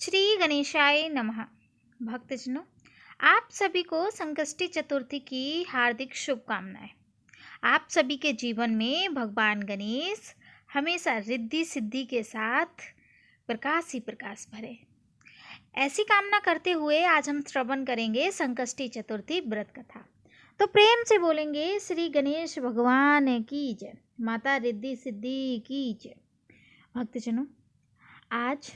श्री गणेशाय नमः। भक्तजनों, आप सभी को संकष्टी चतुर्थी की हार्दिक शुभकामनाएं। आप सभी के जीवन में भगवान गणेश हमेशा रिद्धि सिद्धि के साथ प्रकाश ही प्रकाश भरे, ऐसी कामना करते हुए आज हम श्रवण करेंगे संकष्टी चतुर्थी व्रत कथा। तो प्रेम से बोलेंगे श्री गणेश भगवान की जय, माता रिद्धि सिद्धि की जय। भक्तजनों, आज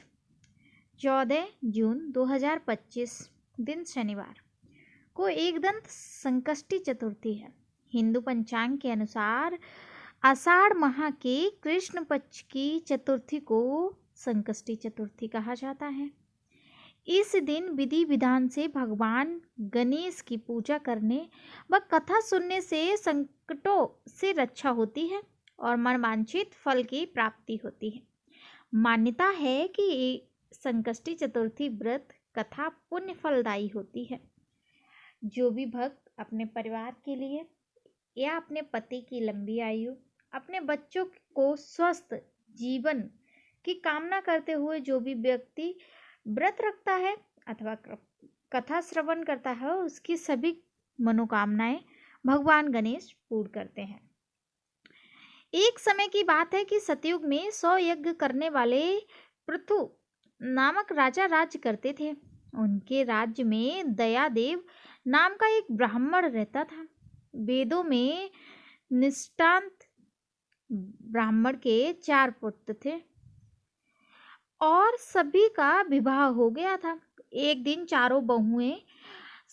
14 जून 2025 दिन शनिवार को एकदंत संकष्टी चतुर्थी है। हिंदू पंचांग के अनुसार आषाढ़ माह के कृष्ण पक्ष की चतुर्थी को संकष्टी चतुर्थी कहा जाता है। इस दिन विधि विधान से भगवान गणेश की पूजा करने व कथा सुनने से संकटों से रक्षा होती है और मनवांछित फल की प्राप्ति होती है। मान्यता है कि संकष्टी चतुर्थी व्रत कथा पुण्य फलदायी होती है। जो भी भक्त अपने परिवार के लिए या अपने पति की लंबी आयु, अपने बच्चों को स्वस्थ जीवन की कामना करते हुए जो भी व्यक्ति व्रत रखता है अथवा कथा श्रवण करता है, उसकी सभी मनोकामनाएं भगवान गणेश पूर्ण करते हैं। एक समय की बात है कि सतयुग में 100 यज्ञ करने वाले पृथु नामक राजा राज्य करते थे। उनके राज्य में दयादेव नाम का एक ब्राह्मण रहता था। वेदों में निष्ठान्त ब्राह्मण के 4 पुत्र थे और सभी का विवाह हो गया था। एक दिन चारों बहुएं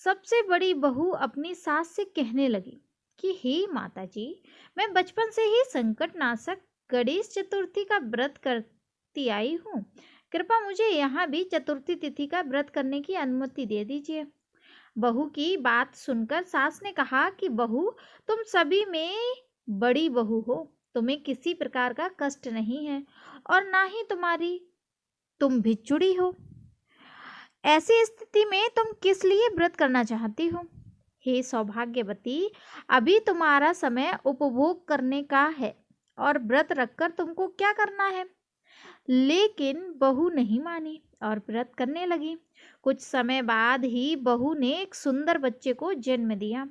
सबसे बड़ी बहू अपनी सास से कहने लगी कि हे माता जी, मैं बचपन से ही संकटनाशक गणेश चतुर्थी का व्रत करती आई हूँ। कृपया मुझे यहाँ भी चतुर्थी तिथि का व्रत करने की अनुमति दे दीजिए। बहू की बात सुनकर सास ने कहा कि बहू, तुम सभी में बड़ी बहू हो, तुम्हें किसी प्रकार का कष्ट नहीं है और ना ही तुम भिक्षुड़ी हो। ऐसी स्थिति में तुम किस लिए व्रत करना चाहती हो? हे सौभाग्यवती, अभी तुम्हारा समय उपभोग करने का है और व्रत रखकर तुमको क्या करना है? लेकिन बहू नहीं मानी और व्रत करने लगी। कुछ समय बाद ही बहू ने एक सुंदर बच्चे को जन्म दिया।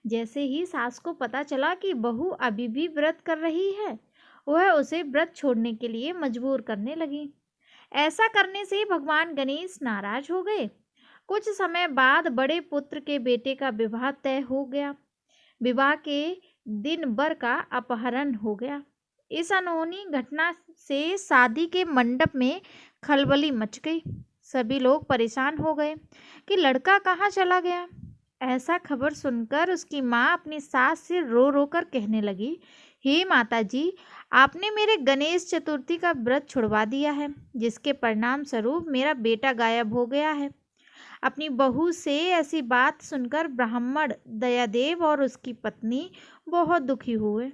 जैसे ही सास को पता चला कि बहू अभी भी व्रत कर रही है, वह उसे व्रत छोड़ने के लिए मजबूर करने लगी। ऐसा करने से भगवान गणेश नाराज हो गए। कुछ समय बाद बड़े पुत्र के बेटे का विवाह तय हो गया। विवाह के दिन वर का अपहरण हो गया। इस अनहोनी घटना से शादी के मंडप में खलबली मच गई। सभी लोग परेशान हो गए कि लड़का कहाँ चला गया। ऐसा खबर सुनकर उसकी माँ अपनी सास से रो रो कर कहने लगी, हे माता जी, आपने मेरे गणेश चतुर्थी का व्रत छुड़वा दिया है, जिसके परिणाम स्वरूप मेरा बेटा गायब हो गया है। अपनी बहू से ऐसी बात सुनकर ब्राह्मण दयादेव और उसकी पत्नी बहुत दुखी हुए।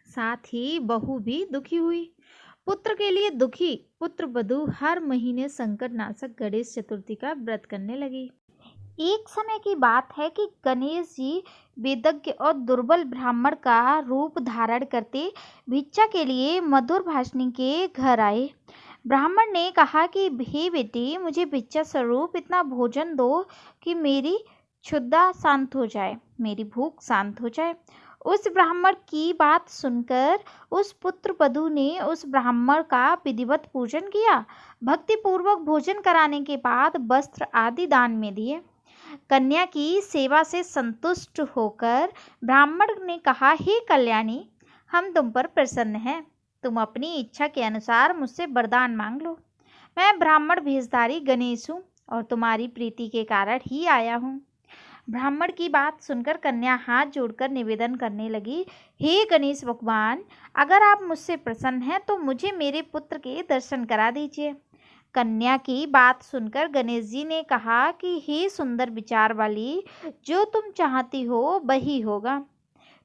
साथ ही बहू भी दुखी हुई। पुत्र के लिए दुखी पुत्र वधू हर महीने संकटनाशक गणेश चतुर्थी का व्रत करने लगी। एक समय की बात है कि गणेश जी वेदज्ञ और दुर्बल ब्राह्मण का रूप धारण करते भिक्षा के लिए मधुर भाषिणी के घर आए। ब्राह्मण ने कहा कि हे बेटी, मुझे भिक्षा स्वरूप इतना भोजन दो कि मेरी क्षुधा शांत हो जाए, मेरी भूख शांत हो जाए। उस ब्राह्मण की बात सुनकर उस पुत्र वधू ने उस ब्राह्मण का विधिवत पूजन किया। भक्ति पूर्वक भोजन कराने के बाद वस्त्र आदि दान में दिए। कन्या की सेवा से संतुष्ट होकर ब्राह्मण ने कहा, हे कल्याणी, हम तुम पर प्रसन्न हैं। तुम अपनी इच्छा के अनुसार मुझसे वरदान मांग लो। मैं ब्राह्मण भेषधारी गणेश हूँ और तुम्हारी प्रीति के कारण ही आया हूँ। ब्राह्मण की बात सुनकर कन्या हाथ जोड़कर निवेदन करने लगी, हे गणेश भगवान, अगर आप मुझसे प्रसन्न हैं तो मुझे मेरे पुत्र के दर्शन करा दीजिए। कन्या की बात सुनकर गणेश जी ने कहा कि हे सुंदर विचार वाली, जो तुम चाहती हो वही होगा।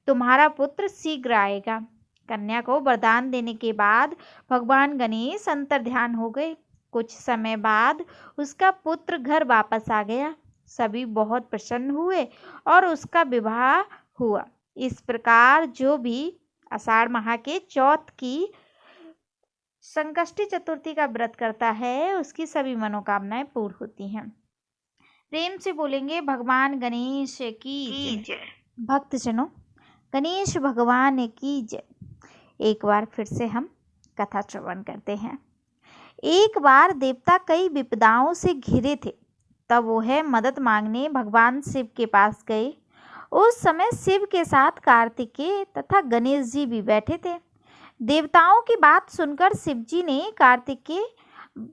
तुम्हारा पुत्र शीघ्र आएगा। कन्या को वरदान देने के बाद भगवान गणेश अंतर्ध्यान हो गए। कुछ समय बाद उसका पुत्र घर वापस आ गया। सभी बहुत प्रसन्न हुए और उसका विवाह हुआ। इस प्रकार जो भी आषाढ़ माह के चौथ की संकष्टी चतुर्थी का व्रत करता है उसकी सभी मनोकामनाएं पूर्ण होती हैं। प्रेम से बोलेंगे भगवान गणेश की जय। भक्तजनों, गणेश भगवान की जय। एक बार फिर से हम कथा श्रवण करते हैं। एक बार देवता कई विपदाओं से घिरे थे, तब वो है मदद मांगने भगवान शिव के पास गए। उस समय शिव के साथ कार्तिकेय तथा गणेश जी भी बैठे थे। देवताओं की बात सुनकर शिव जी ने कार्तिकेय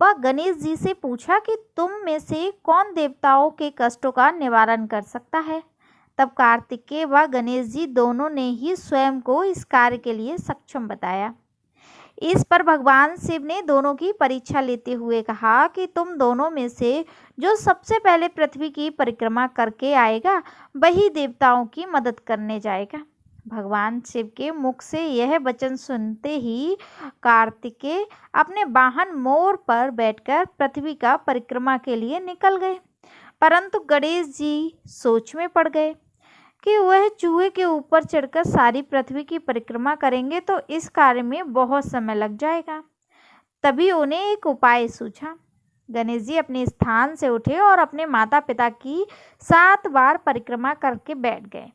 व गणेश जी से पूछा कि तुम में से कौन देवताओं के कष्टों का निवारण कर सकता है। तब कार्तिकेय व गणेश जी दोनों ने ही स्वयं को इस कार्य के लिए सक्षम बताया। इस पर भगवान शिव ने दोनों की परीक्षा लेते हुए कहा कि तुम दोनों में से जो सबसे पहले पृथ्वी की परिक्रमा करके आएगा वही देवताओं की मदद करने जाएगा। भगवान शिव के मुख से यह वचन सुनते ही कार्तिकेय अपने वाहन मोर पर बैठकर पृथ्वी का परिक्रमा के लिए निकल गए, परंतु गणेश जी सोच में पड़ गए कि वह चूहे के ऊपर चढ़कर सारी पृथ्वी की परिक्रमा करेंगे तो इस कार्य में बहुत समय लग जाएगा। तभी उन्हें एक उपाय सूझा। गणेश जी अपने स्थान से उठे और अपने माता पिता की 7 बार परिक्रमा करके बैठ गए।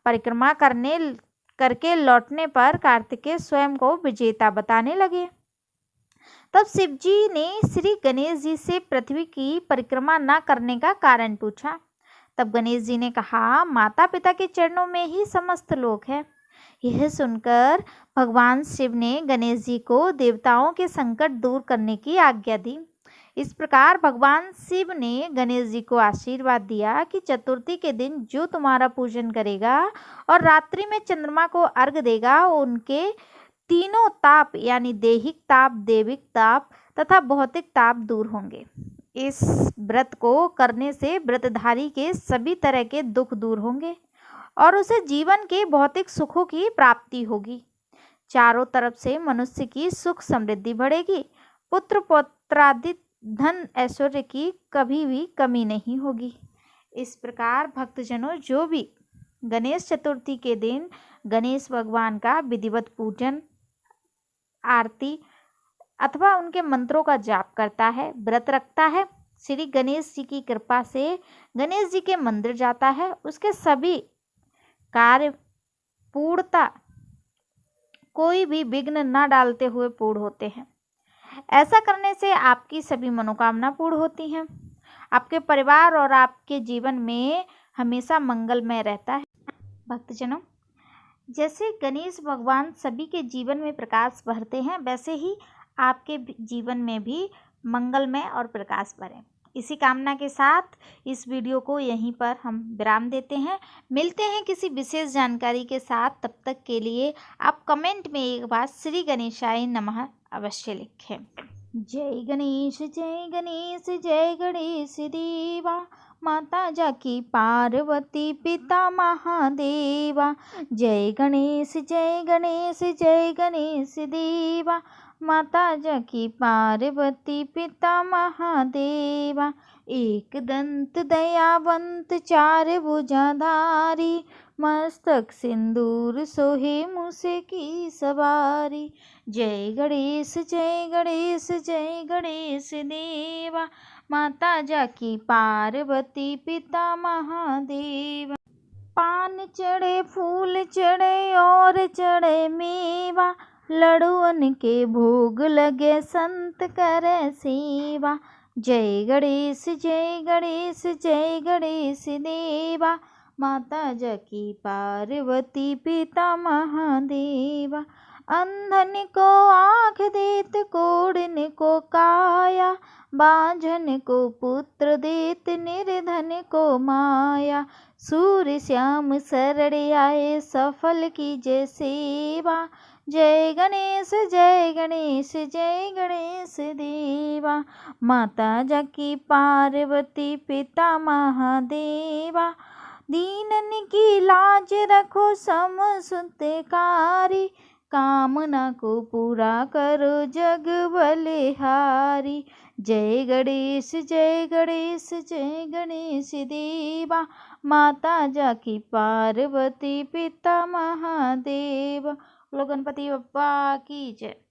परिक्रमा करके लौटने पर कार्तिकेय स्वयं को विजेता बताने लगे। तब शिव जी ने श्री गणेश जी से पृथ्वी की परिक्रमा न करने का कारण पूछा। तब गणेश जी ने कहा, माता पिता के चरणों में ही समस्त लोक है। यह सुनकर भगवान शिव ने गणेश जी को देवताओं के संकट दूर करने की आज्ञा दी। इस प्रकार भगवान शिव ने गणेश जी को आशीर्वाद दिया कि चतुर्थी के दिन जो तुम्हारा पूजन करेगा और रात्रि में चंद्रमा को अर्घ देगा उनके तीनों ताप यानी दैहिक ताप, दैविक ताप तथा भौतिक ताप दूर होंगे। इस व्रत को करने से व्रतधारी के सभी तरह के दुख दूर होंगे और उसे जीवन के भौतिक सुखों की प्राप्ति होगी। चारों तरफ से मनुष्य की सुख समृद्धि बढ़ेगी। पुत्र पौत्रादि धन ऐश्वर्य की कभी भी कमी नहीं होगी। इस प्रकार भक्तजनों जो भी गणेश चतुर्थी के दिन गणेश भगवान का विधिवत पूजन, आरती अथवा उनके मंत्रों का जाप करता है, व्रत रखता है, श्री गणेश जी की कृपा से गणेश जी के मंदिर जाता है, उसके सभी कार्य पूर्णता कोई भी विघ्न न डालते हुए पूर्ण होते हैं। ऐसा करने से आपकी सभी मनोकामना पूर्ण होती हैं। आपके परिवार और आपके जीवन में हमेशा मंगलमय रहता है। भक्तजनों, जैसे गणेश भगवान सभी के जीवन में प्रकाश भरते हैं, वैसे ही आपके जीवन में भी मंगलमय और प्रकाश भरे। इसी कामना के साथ इस वीडियो को यहीं पर हम विराम देते हैं। मिलते हैं किसी विशेष जानकारी के साथ। तब तक के लिए आप कमेंट में एक बार श्री गणेशाय नमः अवश्य लिखें। जय गणेश जय गणेश जय गणेश देवा, माता जाकी पार्वती पिता महादेवा। जय गणेश जय गणेश जय गणेश देवा, माता जाकी पार्वती पिता महादेवा। एक दंत दयावंत चार भुजाधारी, मस्तक सिंदूर सोहे मूसे की सवारी। जय गणेश जय गणेश जय गणेश देवा, माता जाकी पार्वती पिता महादेवा। पान चढ़े फूल चढ़े और चढ़े मेवा, लड़ुअन के भोग लगे संत करे सेवा। जय गणेश जय गणेश जय गणेश देवा, माता जाकी पार्वती पिता महादेवा। अंधन को आँख देत कोढ़न को काया, बांझन को पुत्र देत निर्धन को माया। सूर्य श्याम शरण आए सफल कीजे सेवा। जय गणेश जय गणेश जय गणेश देवा, माता जाकी पार्वती पिता महादेवा। दीनन की लाज रखो समसुतकारी, कामना को पूरा करो जग बलिहारी। जय गणेश जय गणेश जय गणेश देवा, माता जाकी पार्वती पिता महादेव। बोलो गणपति बप्पा की जय।